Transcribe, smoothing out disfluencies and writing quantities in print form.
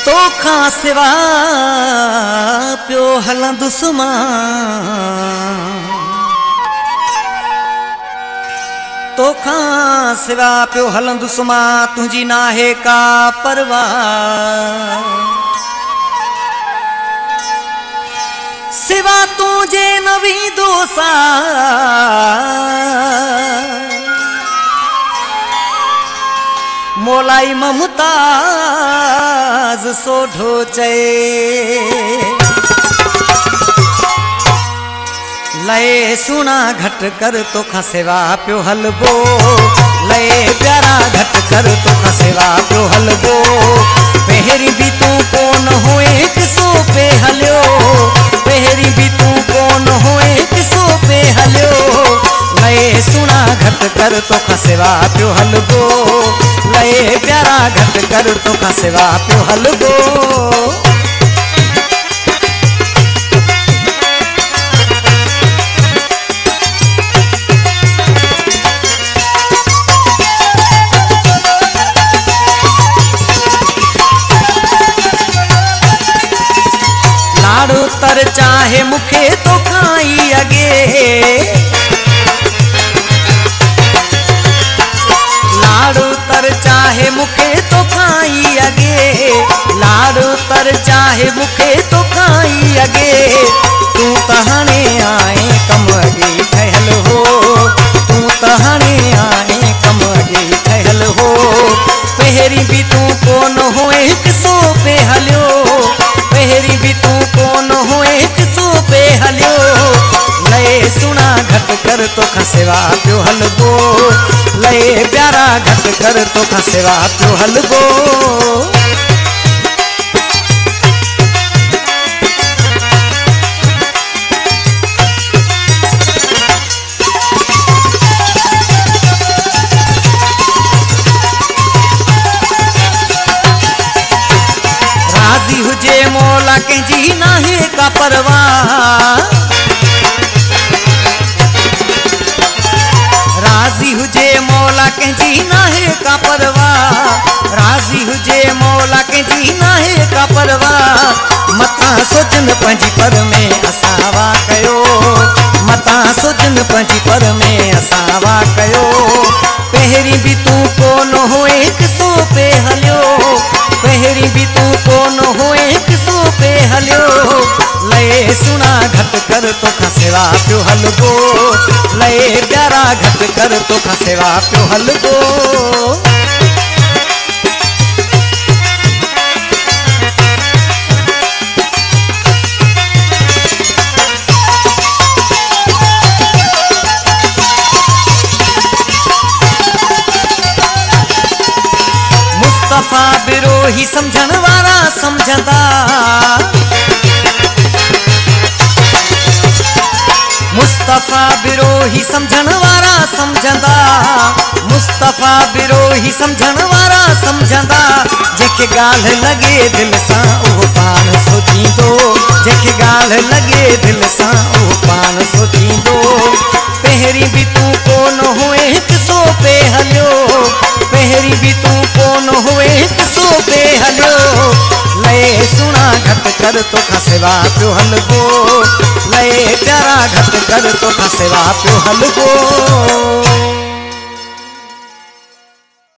तोखां सिवा पियो हलंदुसि मां, तोखां सिवा पियो हलंदुसि मां, तुंहिंजी नाहे का परवाह। सिवा तुझे नवी दोसा मोलाई ममताज सोढो चए। लए सुना घट कर तोखां सिवा पियो हलबो, लए प्यारा घट कर तोखां सिवा पियो हलबो। पहिरीं भी तू कोन हुए किसो पे हलियो, पहिरीं भी तू कोन हुए किसो पे हलियो। लए सुना घट कर तोखां सिवा पियो हलबो, लए प्यारा घट कर तोखां सिवा पियो हलबो। लाड़ो तर चाहे मुखे तो खाई अगे, लाड़ो तर चाहे मुखे तो खाई अगे, लाड़ो तर चाहे मुखे तो खाई अगे। तू तहाने आए कम अगे ठहल हो, तू तहाने आए कम अगे ठहल हो। पहिरीं भी तू कोन हुए किसो पे हलियो, पहिरीं भी तू कोन हुए किसो पे हलियो। लए सुना घट कर तोखां सिवा पियो हलबो, लए प्यारा घट कर तोखां सिवा पियो हलबो। राजी हुजे मौला कंहिंजी नाहे का परवाह, राजी हुजे मौला कंहिंजी नाहे का परवाह, राजी हुजे मौला कंहिंजी नाहे का परवाह। मतां सोचन पंहिंजी पर में असां वा कयो, मतां सोचन पंहिंजी पर में असां वा कयो। पहिरीं भी तू कोन हुए किसो पे हलियो, पहिरीं भी तू कोन हुए किसो पे हलियो। लए सुना घट कर तोखां सिवा पियो हलबो, लए प्यारा घट कर तोखां सिवा पियो हलबो। मुस्तफा बिरोही समझण वारा समझंदा, मुस्तफा बिरोही समझण वारा समझंदा, मुस्तफा बिरोही समझण वारा समझंदा। जेके ॻाल्हि लॻे दिल सां उहो पाण सोचींदो, जेके ॻाल्हि लॻे दिल सां उहो पाण सोचींदो। पहिरीं भी तू कोन हुए किसो पे हलियो, पहिरीं भी तू कोन हुए किसो पे हलियो। लए सुना घट कर तोखां सिवा पियो हलबो, लए प्यारा घट कर तोखां सिवा पियो हलबो।